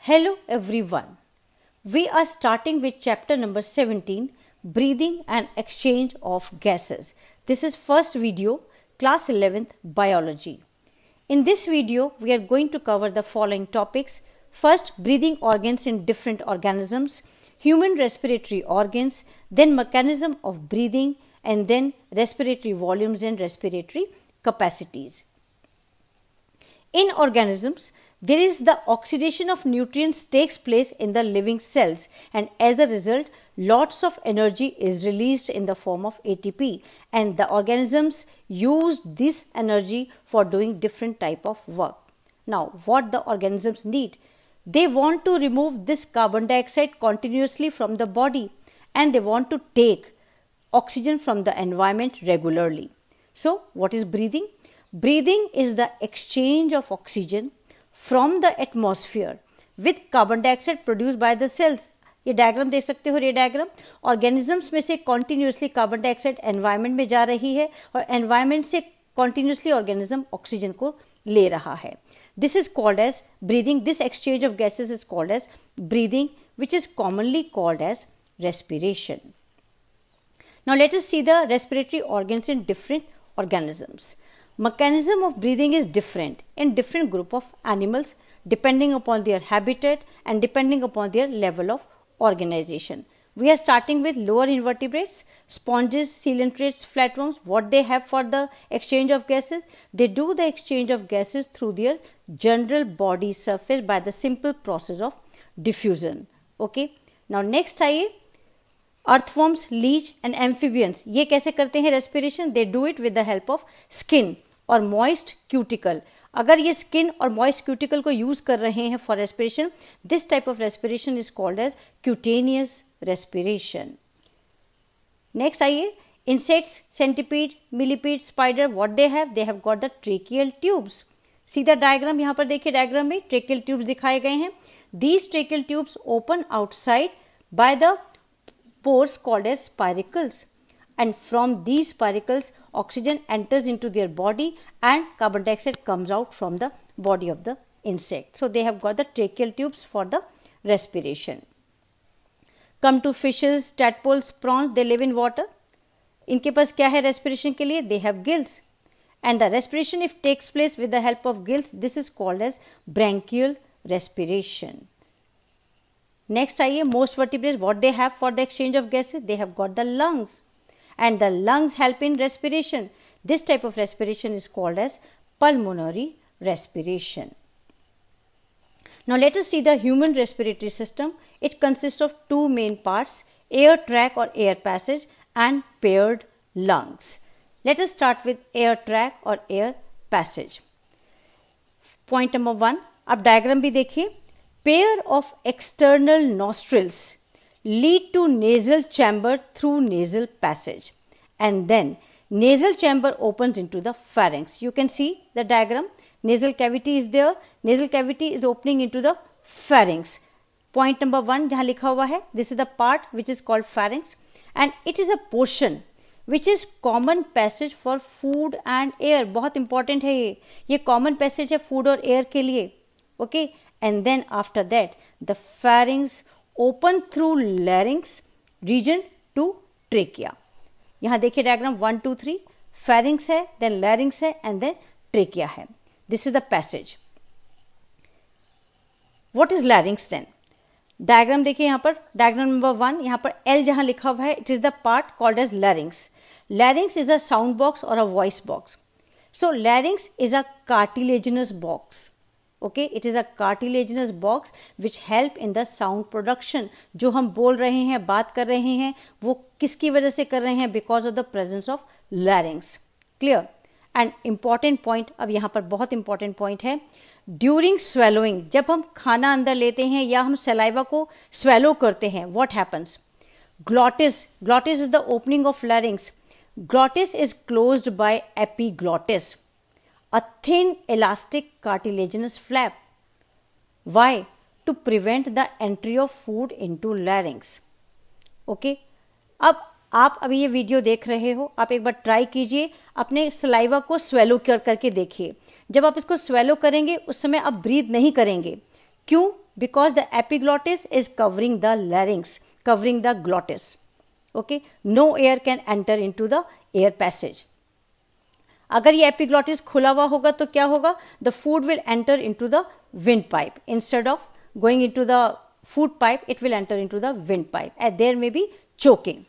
Hello everyone. We are starting with chapter number 17, Breathing and Exchange of Gases. This is first video, class 11th biology. In this video, we are going to cover the following topics. First, breathing organs in different organisms, human respiratory organs, then mechanism of breathing, and then respiratory volumes and respiratory capacities. In organisms, there is the oxidation of nutrients takes place in the living cells, and as a result, lots of energy is released in the form of ATP, and the organisms use this energy for doing different type of work. Now, what the organisms need? They want to remove this carbon dioxide continuously from the body, and they want to take oxygen from the environment regularly. So, what is breathing? Breathing is the exchange of oxygen from the atmosphere with carbon dioxide produced by the cells. ये diagram देख सकते हो, ये diagram organisms में से continuously carbon dioxide environment में जा रही है और एनवायरनमेंट से कॉन्टिन्यूसली ऑर्गेनिज्म ऑक्सीजन को ले रहा है. This is called as breathing. This exchange of gases is called as breathing, which is commonly called as respiration. Now let us see the respiratory organs in different organisms. Mechanism of breathing is different in different group of animals depending upon their habitat and depending upon their level of organization. We are starting with lower invertebrates, sponges, coelentrates, flatworms. What they have for the exchange of gases? They do the exchange of gases through their general body surface by the simple process of diffusion. Okay. Now next आइए, earthworms, leech and amphibians. ये कैसे करते हैं respiration? They do it with the help of skin और moist cuticle. अगर ये skin और moist cuticle को use कर रहे हैं for respiration, this type of respiration is called as cutaneous respiration. Next आइए, insects, centipede, millipede, spider, what they have? They have got the tracheal tubes. सीधा diagram यहाँ पर देखिए, डायग्राम में tracheal tubes दिखाए गए हैं. These tracheal tubes open outside by the pores called as spiracles, and from these spiracles oxygen enters into their body and carbon dioxide comes out from the body of the insect. So they have got the tracheal tubes for the respiration. Come to fishes, tadpoles, prawns, they live in water. इनके पास क्या है respiration के लिए? They have gills, and the respiration if takes place with the help of gills, this is called as branchial respiration. Next आइए, most vertebrates, what they have for the exchange of gases? They have got the lungs, and the lungs help in respiration. This type of respiration is called as pulmonary respiration. Now let us see the human respiratory system. It consists of two main parts, air tract or air passage and paired lungs. Let us start with air tract or air passage. Point number 1, आप diagram भी देखिए. Pair of external nostrils lead to nasal chamber through nasal passage, and then nasal chamber opens into the pharynx. You can see the diagram. Nasal cavity is there. Nasal cavity is opening into the pharynx. Point number 1 जहाँ लिखा हुआ है, this is the part which is called pharynx, and it is a portion which is common passage for food and air. बहुत important है ये common passage है food और air के लिए. Okay. And then after that, the pharynx open through larynx region to trachea. यहाँ देखिए diagram 1, 2, 3, pharynx है, then larynx है, and then trachea है. This is the passage. What is larynx then? Diagram देखिए यहाँ पर, डायग्राम नंबर 1, यहाँ पर L जहाँ लिखा हुआ है, it is the part called as larynx. Larynx is a sound box or a voice box. So larynx is a cartilaginous box. Okay, it is a cartilaginous box which help in the sound production. जो हम बोल रहे हैं, बात कर रहे हैं, वो किसकी वजह से कर रहे हैं? Because of the presence of larynx. Clear? And important point, अब यहाँ पर बहुत important point है. During swallowing, जब हम खाना अंदर लेते हैं या हम saliva को swallow करते हैं, what happens? Glottis is the opening of larynx. Glottis is closed by epiglottis, a thin elastic cartilaginous flap. Why? To prevent the entry of food into larynx. Okay. अब आप अभी ये वीडियो देख रहे हो, आप एक बार ट्राई कीजिए, अपने सलाइवा को स्वेलो करके देखिए. जब आप इसको स्वेलो करेंगे उस समय आप ब्रीथ नहीं करेंगे. क्यों? because the epiglottis is covering the larynx, covering the glottis. Okay, no air can enter into the air passage. अगर ये epiglottis खुला हुआ होगा तो क्या होगा? The food will enter into the windpipe. Instead of going into the food pipe, it will enter into the windpipe, and there may be choking.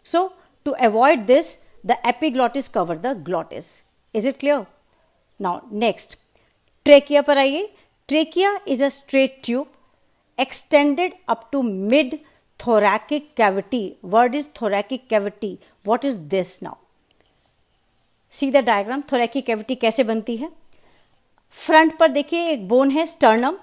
So to avoid this, the epiglottis cover the glottis. Is it clear? Now next, trachea पर आइए. Trachea is a straight tube extended up to mid thoracic cavity. Word is thoracic cavity. What is this now? See the diagram. Thoracic cavity कैसे बनती है? Front पर देखिए एक bone है sternum,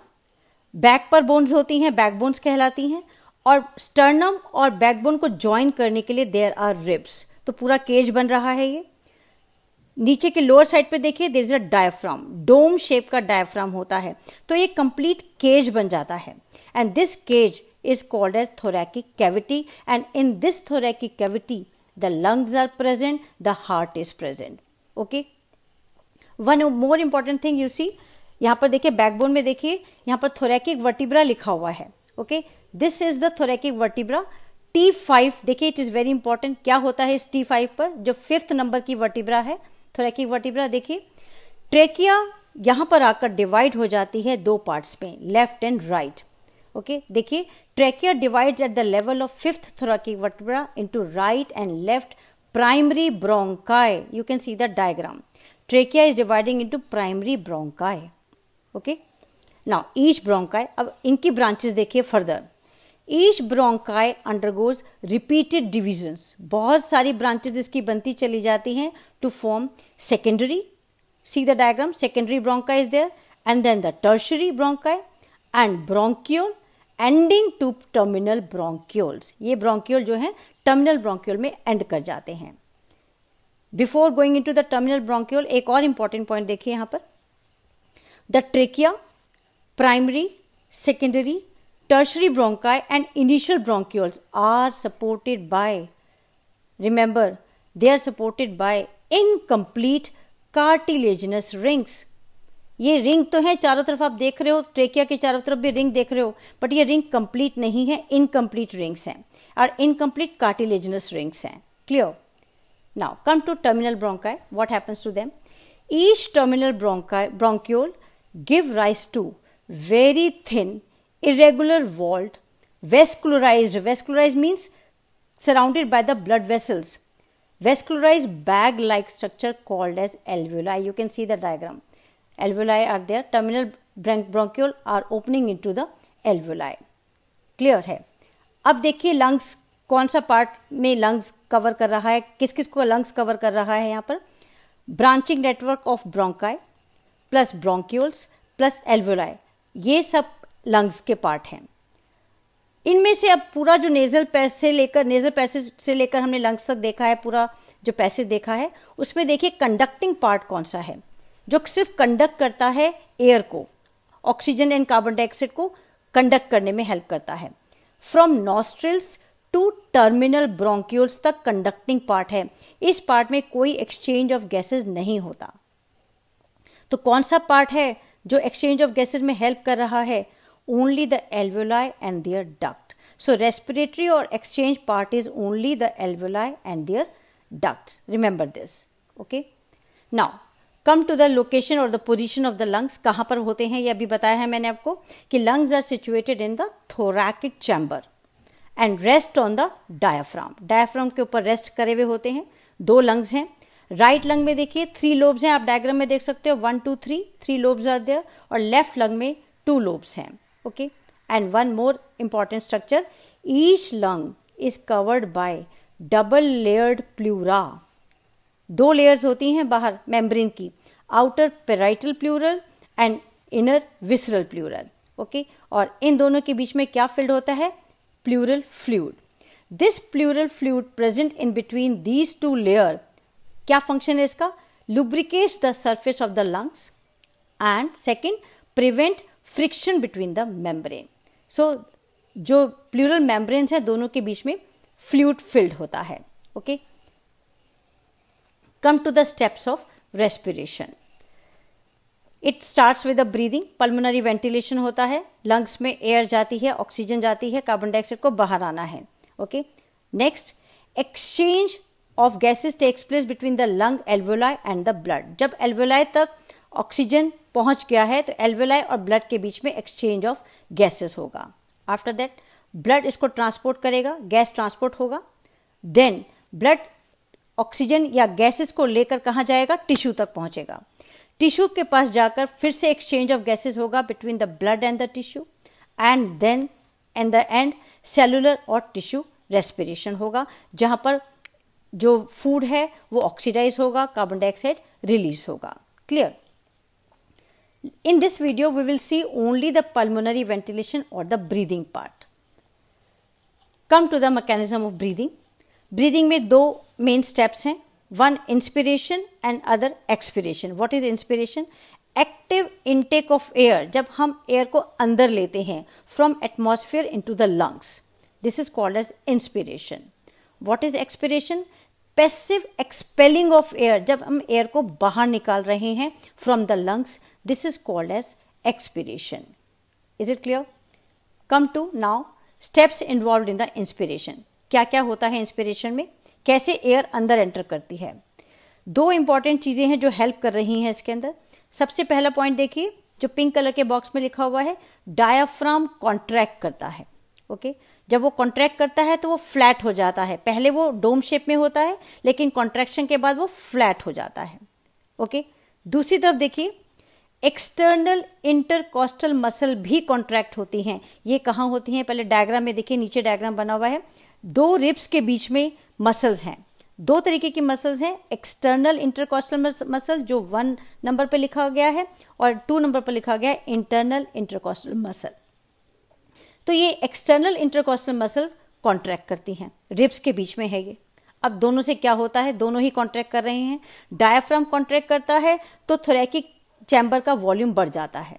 back पर बोन्स होती हैं, बैक बोन्स कहलाती हैं, और स्टर्नम और बैकबोन को ज्वाइन करने के लिए देयर आर रिब्स. तो पूरा केज बन रहा है ये. नीचे के लोअर साइड पे देखिए there is a diaphragm, dome shape का डायफ्राम होता है. तो ये कंप्लीट केज बन जाता है, and this cage is called as thoracic cavity, and in this thoracic cavity the lungs are present, the heart is present. Okay, one more important thing you see, यहाँ पर देखिए बैकबोन में देखिए यहाँ पर thoracic vertebra लिखा हुआ है. Okay, this is the thoracic vertebra. T5 देखिए, इट इज वेरी इंपॉर्टेंट. क्या होता है इस T5 पर? जो 5th नंबर की वर्टिब्रा है, thoracic vertebra. देखिए ट्रेकिया यहाँ पर आकर डिवाइड हो जाती है दो पार्ट्स में, लेफ्ट एंड राइट. ओके, देखिए trachea divides at the level of 5th thoracic vertebra into right and left primary bronchi. You can see the diagram. Trachea is dividing into primary bronchi. Okay, now each bronchi, अब इनकी branches देखिए further. Each bronchi undergoes repeated divisions. बहुत सारी branches इसकी बनती चली जाती हैं to form secondary. See the diagram. Secondary bronchi is there, and then the tertiary bronchi and bronchiole ending to terminal bronchioles. ये bronchiole जो है terminal bronchiole में end कर जाते हैं. Before going into the terminal bronchiole, एक और important point देखिए यहाँ पर. The trachea, primary, secondary, tertiary bronchi and initial bronchioles are supported by, remember, they are supported by incomplete cartilaginous rings. ये रिंग तो है चारों तरफ, आप देख रहे हो ट्रेकिया के चारों तरफ भी रिंग देख रहे हो, बट ये रिंग कंप्लीट नहीं है, इनकम्प्लीट रिंग्स हैं और इनकम्प्लीट कार्टिलेजिनस रिंग्स हैं. Clear? Now come to terminal bronchi. What happens to them? Each terminal bronchiole give rise to very thin irregular walled vascularized means surrounded by the blood vessels, vascularized bag like structure called as alveoli. You can see the diagram. Alveoli are there. Terminal bronchiole are opening into the alveoli. Clear है? अब देखिए lungs, कौन सा part में lungs cover कर रहा है, किस किस को लंग्स कवर कर रहा है यहाँ पर? Branching network of bronchi plus bronchioles plus alveoli, ये सब लंग्स के पार्ट हैं. इनमें से अब पूरा जो नेजल पैसेज से लेकर हमने लंग्स तक देखा है, पूरा जो पैसेज देखा है, उसमें देखिए कंडक्टिंग पार्ट कौन सा है, जो सिर्फ कंडक्ट करता है एयर को, ऑक्सीजन एंड कार्बन डाइऑक्साइड को कंडक्ट करने में हेल्प करता है. From nostrils to terminal bronchioles तक कंडक्टिंग पार्ट है. इस पार्ट में कोई एक्सचेंज ऑफ गैसेज नहीं होता. तो कौन सा पार्ट है जो एक्सचेंज ऑफ गैसेज में हेल्प कर रहा है? Only the alveoli and their duct. So respiratory or exchange part is only the alveoli and their ducts. Remember this. Okay. Now come to the location or the position of the lungs. कहाँ पर होते हैं ये अभी बताया है मैंने आपको कि lungs are situated in the thoracic chamber and rest on the diaphragm. Diaphragm के ऊपर रेस्ट करे हुए होते हैं. दो लंग्स हैं. राइट लंग में देखिए 3 लोब्स हैं, आप डायग्राम में देख सकते हो 1 2 3 लोब्स आर देयर, और लेफ्ट लंग में 2 लोब्स हैं. Okay, and one more important structure, each lung is covered by double layered pleura. 2 layers होती हैं बाहर मेम्ब्रेन की, outer parietal pleural and inner visceral pleural. Okay, और इन दोनों के बीच में क्या filled होता है? Pleural fluid. This pleural fluid present in between these 2 layers, क्या function है इसका? Lubricates the surface of the lungs and second prevent friction between the membrane. So जो प्लूरल मेम्ब्रेन्स है दोनों के बीच में फ्लूइड फिल्ड होता है. Okay, come to the steps of respiration. It starts with the breathing, pulmonary ventilation होता है, lungs में एयर जाती है, ऑक्सीजन जाती है, कार्बन डाइऑक्साइड को बाहर आना है। Okay, next, exchange of gases takes place between the lung, alveoli and the blood. जब एल्वोलाई तक ऑक्सीजन पहुंच गया है तो एल्वोलाई और ब्लड के बीच में एक्सचेंज ऑफ गैसेस होगा। आफ्टर दैट ब्लड इसको ट्रांसपोर्ट करेगा, गैस ट्रांसपोर्ट होगा, देन ब्लड ऑक्सीजन या गैसेस को लेकर कहाँ जाएगा, टिश्यू तक पहुंचेगा। टिश्यू के पास जाकर फिर से एक्सचेंज ऑफ गैसेस होगा between the blood and the tissue, and then at the end cellular और टिश्यू रेस्पिरेशन होगा, जहां पर जो फूड है वो ऑक्सीडाइज होगा, कार्बन डाइऑक्साइड रिलीज होगा। Clear? In this video, we will see only the pulmonary ventilation or the breathing part. Come to the mechanism of breathing. Breathing में दो main steps हैं, one inspiration and other expiration. What is inspiration? Active intake of air. जब हम air को अंदर लेते हैं from atmosphere into the lungs. This is called as inspiration. What is expiration? Passive expelling of air, जब हम air को बाहर निकाल रहे हैं from the lungs, this is called as expiration. Is it clear? Come to now steps involve in the inspiration. क्या क्या होता है इंस्पिरेशन में, कैसे एयर अंदर एंटर करती है। दो इंपॉर्टेंट चीजें हैं जो हेल्प कर रही हैं इसके अंदर। सबसे पहला पॉइंट देखिए, जो पिंक कलर के बॉक्स में लिखा हुआ है, डायाफ्राम कॉन्ट्रैक्ट करता है। ओके, जब वो कॉन्ट्रैक्ट करता है तो वो फ्लैट हो जाता है। पहले वो डोम शेप में होता है, लेकिन कॉन्ट्रैक्शन के बाद वो फ्लैट हो जाता है। ओके, दूसरी तरफ देखिए, एक्सटर्नल इंटरकॉस्टल मसल भी कॉन्ट्रैक्ट होती हैं। ये कहाँ होती हैं, पहले डायग्राम में देखिए, नीचे डायग्राम बना हुआ है। दो रिब्स के बीच में मसल्स हैं, दो तरीके की मसल्स हैं, एक्सटर्नल इंटरकॉस्टल मसल जो 1 नंबर पर लिखा गया है, और 2 नंबर पर लिखा गया है इंटरनल इंटरकॉस्टल मसल। तो ये एक्सटर्नल इंटरकॉस्टल मसल कॉन्ट्रैक्ट करती हैं, रिब्स के बीच में है ये। अब दोनों से क्या होता है, दोनों ही कॉन्ट्रैक्ट कर रहे हैं। डायाफ्राम कॉन्ट्रैक्ट करता है तो थोरैकिक चैम्बर का वॉल्यूम बढ़ जाता है,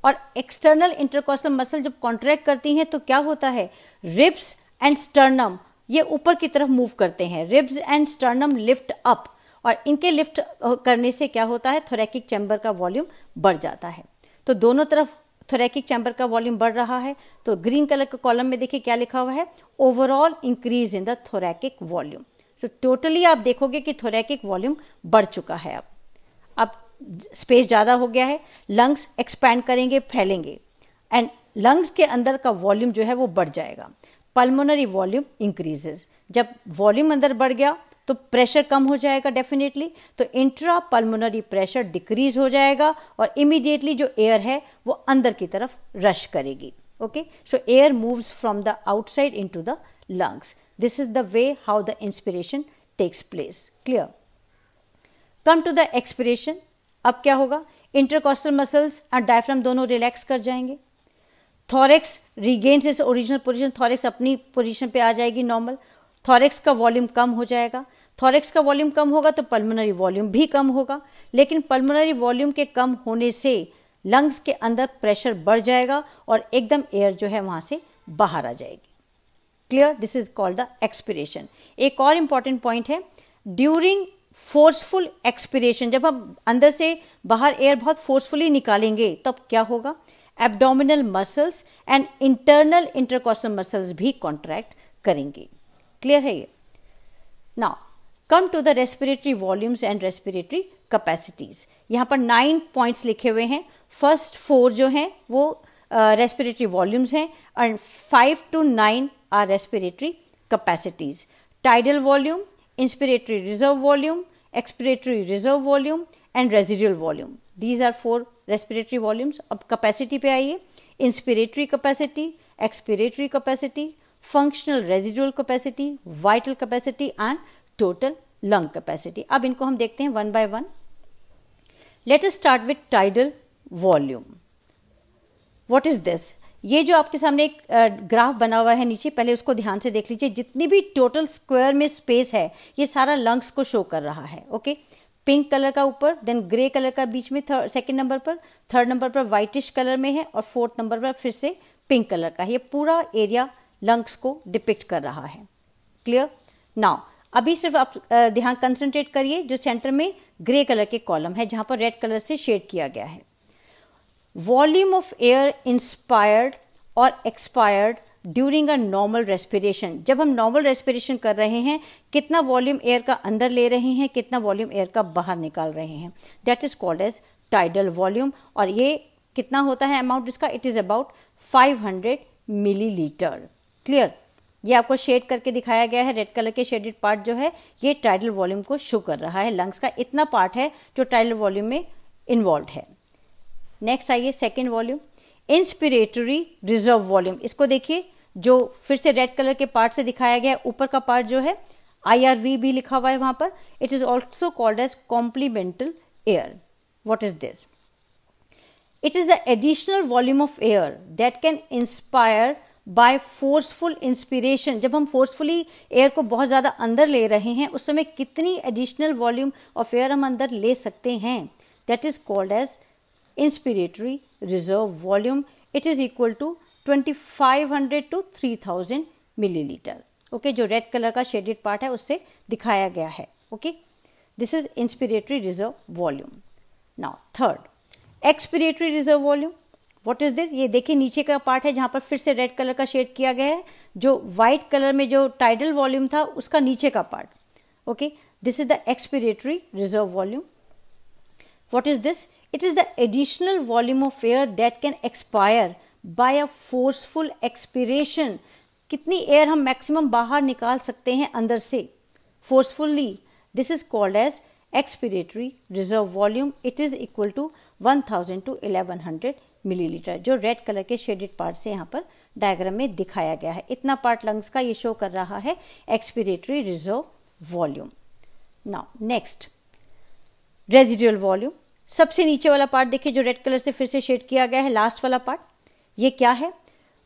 और एक्सटर्नल इंटरकॉस्टल मसल जब कॉन्ट्रैक्ट करती हैं तो क्या होता है, रिब्स एंड स्टर्नम ये ऊपर की तरफ मूव करते हैं। Ribs and sternum lift up, और इनके लिफ्ट करने से क्या होता है, थोरैकिक चैम्बर का वॉल्यूम बढ़ जाता है। तो दोनों तरफ थोरैकिक चैम्बर का वॉल्यूम बढ़ रहा है। तो ग्रीन कलर के कॉलम में देखिए क्या लिखा हुआ है, overall increase in the thoracic volume. तो टोटली आप देखोगे कि थोरैकिक वॉल्यूम बढ़ चुका है। अब स्पेस ज्यादा हो गया है, लंग्स एक्सपैंड करेंगे, फैलेंगे, एंड लंग्स के अंदर का वॉल्यूम जो है वो बढ़ जाएगा। Pulmonary volume increases. जब वॉल्यूम अंदर बढ़ गया तो प्रेशर कम हो जाएगा डेफिनेटली, तो इंट्रा पल्मोनरी प्रेशर डिक्रीज हो जाएगा, और इमीडिएटली जो एयर है वो अंदर की तरफ रश करेगी। Okay, so air moves from the outside into the lungs. This is the way how the inspiration takes place. Clear? Come to the expiration. अब क्या होगा, इंटरकॉस्टल मसल्स और डायफ्राम दोनों रिलैक्स कर जाएंगे, thorax regains its original position, thorax अपनी position पे आ जाएगी नॉर्मल, थॉरेक्स का वॉल्यूम कम हो जाएगा। थॉरेक्स का वॉल्यूम कम होगा तो पल्मोनरी वॉल्यूम भी कम होगा, लेकिन पल्मोनरी वॉल्यूम के कम होने से लंग्स के अंदर प्रेशर बढ़ जाएगा और एकदम एयर जो है वहां से बाहर आ जाएगी। Clear? This is called the expiration. एक और इंपॉर्टेंट पॉइंट है, ड्यूरिंग फोर्सफुल एक्सपिरेशन, जब हम अंदर से बाहर एयर बहुत फोर्सफुली निकालेंगे तब क्या होगा, abdominal muscles and internal intercostal muscles भी कॉन्ट्रैक्ट करेंगे। क्लियर है ये? Now come to the respiratory volumes and respiratory capacities. यहां पर 9 पॉइंट्स लिखे हुए हैं। फर्स्ट 4 जो हैं वो रेस्पिरेटरी वॉल्यूम्स हैं, and 5 to 9 are respiratory capacities. Tidal volume, inspiratory reserve volume, expiratory reserve volume and residual volume. These are 4 respiratory volumes. अब कैपेसिटी पे आइए, inspiratory capacity, expiratory capacity, functional residual capacity, vital capacity and total lung capacity. अब इनको हम देखते हैं one by one. Let us start with tidal volume. What is this? ये जो आपके सामने एक ग्राफ बना हुआ है नीचे, पहले उसको ध्यान से देख लीजिए। जितनी भी टोटल स्क्वायर में स्पेस है ये सारा लंग्स को शो कर रहा है। ओके, पिंक कलर का ऊपर, देन ग्रे कलर का बीच में सेकंड नंबर पर, थर्ड नंबर पर व्हाइटिश कलर में है, और फोर्थ नंबर पर फिर से पिंक कलर का। ये पूरा एरिया लंग्स को डिपिक्ट कर रहा है। क्लियर? नाउ अभी सिर्फ आप ध्यान कंसंट्रेट करिए, जो सेंटर में ग्रे कलर के कॉलम है जहां पर रेड कलर से शेड किया गया है। वॉल्यूम ऑफ एयर इंस्पायर्ड और expired during a normal respiration. जब हम नॉर्मल रेस्पिरेशन कर रहे हैं, कितना वॉल्यूम एयर का अंदर ले रहे हैं, कितना वॉल्यूम एयर का बाहर निकाल रहे हैं, that is called as tidal volume. और ये कितना होता है अमाउंट इसका, it is about 500 millilitre. Clear, ये आपको शेड करके दिखाया गया है, रेड कलर के शेडेड पार्ट जो है ये टाइडल वॉल्यूम को शो कर रहा है। लंग्स का इतना पार्ट है जो टाइडल वॉल्यूम में इन्वॉल्व है। नेक्स्ट आइए second volume, inspiratory reserve volume. इसको देखिए, जो फिर से रेड कलर के पार्ट से दिखाया गया है, ऊपर का पार्ट जो है IRV भी लिखा हुआ है वहां पर। It is also called as complemental air. What is this? It is the additional volume of air that can inspire by forceful inspiration। जब हम forcefully air को बहुत ज़्यादा अंदर ले रहे हैं, उस समय कितनी additional volume of air हम अंदर ले सकते हैं, that is called as inspiratory reserve volume. It is equal to 2500 to 3000 milliliter. Okay, जो red color का shaded part है उससे दिखाया गया है. Okay, this is inspiratory reserve volume. Now third, expiratory reserve volume. What is this? ये देखिए नीचे का पार्ट है जहां पर फिर से रेड कलर का शेड किया गया है, जो व्हाइट कलर में जो टाइडल वॉल्यूम था उसका नीचे का part. Okay, this is the expiratory reserve volume. What is this? It is the additional volume of air that can expire by a forceful expiration. कितनी एयर हम मैक्सिमम बाहर निकाल सकते हैं अंदर से forcefully, this is called as expiratory reserve volume. It is equal to 1000 to 1100 millilitre, जो red colour के शेडेड पार्ट से यहाँ पर डायग्राम में दिखाया गया है। इतना पार्ट लंग्स का ये शो कर रहा है expiratory reserve volume. Now next, residual volume. सबसे नीचे वाला पार्ट देखिए जो रेड कलर से फिर से शेड किया गया है, लास्ट वाला पार्ट, ये क्या है?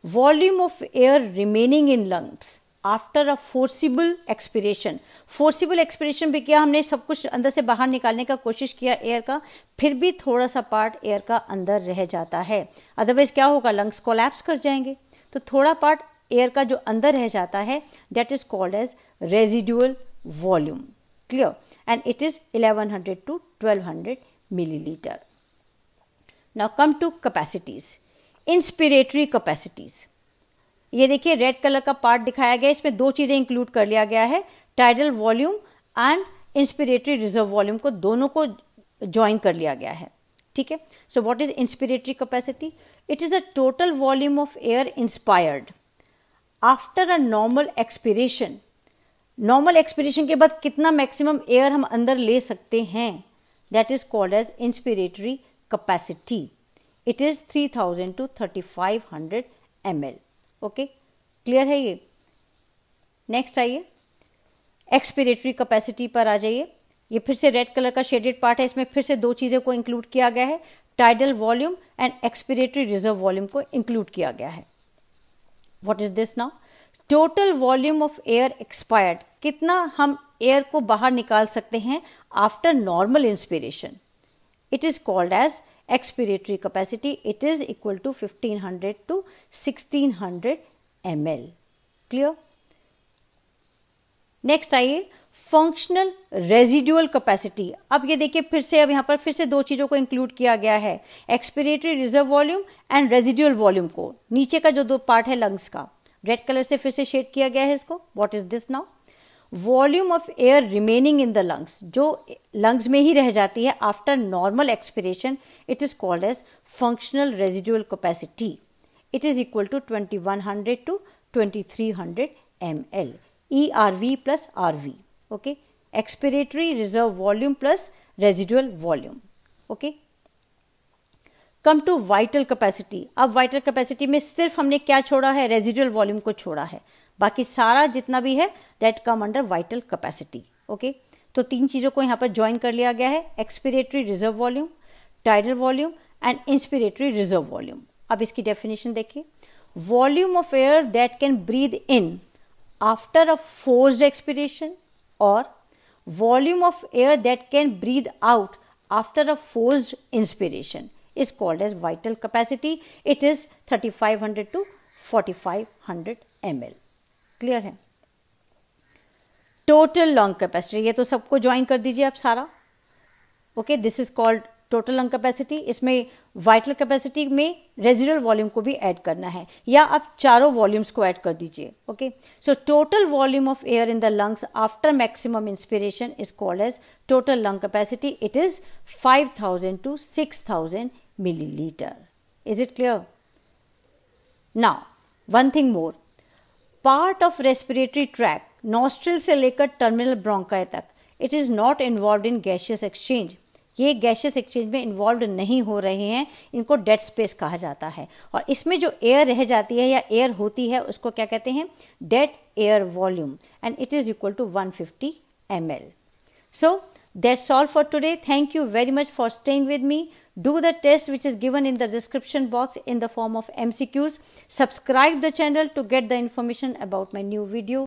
Volume of air remaining in lungs after a forcible expiration. Forcible expiration भी किया हमने, सब कुछ अंदर से बाहर निकालने का कोशिश किया एयर का, फिर भी थोड़ा सा पार्ट एयर का अंदर रह जाता है। अदरवाइज क्या होगा? लंग्स कोलैप्स कर जाएंगे। तो थोड़ा पार्ट एयर का जो अंदर रह जाता है, that is called as residual volume. Clear? And it is 1100 to 1200 millilitre. Now come to capacities. Inspiratory capacities, ये देखिए रेड कलर का पार्ट दिखाया गया है, इसमें दो चीजें इंक्लूड कर लिया गया है, tidal volume and inspiratory reserve volume को, दोनों को ज्वाइन कर लिया गया है। ठीक है, so what is inspiratory capacity? It is the total volume of air inspired after a normal expiration. Normal expiration के बाद कितना मैक्सिमम एयर हम अंदर ले सकते हैं, that is called as inspiratory capacity. It is 3000 to 3500 ml। Okay, clear है ये? नेक्स्ट आइए, एक्सपिरेटरी कैपेसिटी पर आ जाइए। ये फिर से रेड कलर का शेडेड पार्ट है, इसमें फिर से दो चीज़ों को इंक्लूड किया गया है, tidal volume and expiratory reserve volume को इंक्लूड किया गया है। What is this now? Total volume of air expired, कितना हम एयर को बाहर निकाल सकते हैं after normal inspiration, it is called as expiratory capacity. It is equal to 1500 to 1600 ml। Clear? Next आइए, फंक्शनल रेजिडुअल कैपेसिटी। अब ये देखिए फिर से, अब यहाँ पर फिर से दो चीजों को इंक्लूड किया गया है, expiratory reserve volume and residual volume को। नीचे का जो दो पार्ट है लंग्स का, रेड कलर से फिर से शेड किया गया है इसको। What is this now? Volume of air remaining in the lungs, जो लंग्स में ही रह जाती है after normal expiration, it is called as functional residual capacity. It is equal to 2100 to 2300 ml, ERV plus RV। Okay, expiratory reserve volume plus residual volume. Okay, come to vital capacity. अब vital capacity में सिर्फ हमने क्या छोड़ा है? Residual volume को छोड़ा है, बाकी सारा जितना भी है that come under vital capacity. Okay, तो तीन चीजों को यहाँ पर ज्वाइन कर लिया गया है, expiratory reserve volume, tidal volume and inspiratory reserve volume. अब इसकी डेफिनेशन देखिए, volume of air that can breathe in after a forced expiration और volume of air that can breathe out after a forced inspiration is called as vital capacity. It is 3500 to 4500 ml। Clear है? Total lung capacity, ये तो सबको join कर दीजिए आप सारा। Okay, this is called total lung capacity. इसमें vital capacity में रेजिडुअल वॉल्यूम को भी ऐड करना है, या आप चारों वॉल्यूम्स को ऐड कर दीजिए. Okay, so total volume of air in the lungs after maximum inspiration is called as total lung capacity. It is 5000 to 6000 milliliter. Is it clear? Now, one thing more. Part of respiratory tract, nostril से लेकर terminal bronchi तक, it is not involved in gaseous exchange. ये gaseous exchange में involve नहीं हो रहे हैं, इनको डेड स्पेस कहा जाता है. और इसमें जो एयर रह जाती है या एयर होती है उसको क्या कहते हैं? Dead air volume, and it is equal to 150 ml. So that's all for today. Thank you very much for staying with me. Do the test which is given in the description box in the form of MCQs. Subscribe the channel to get the information about my new video.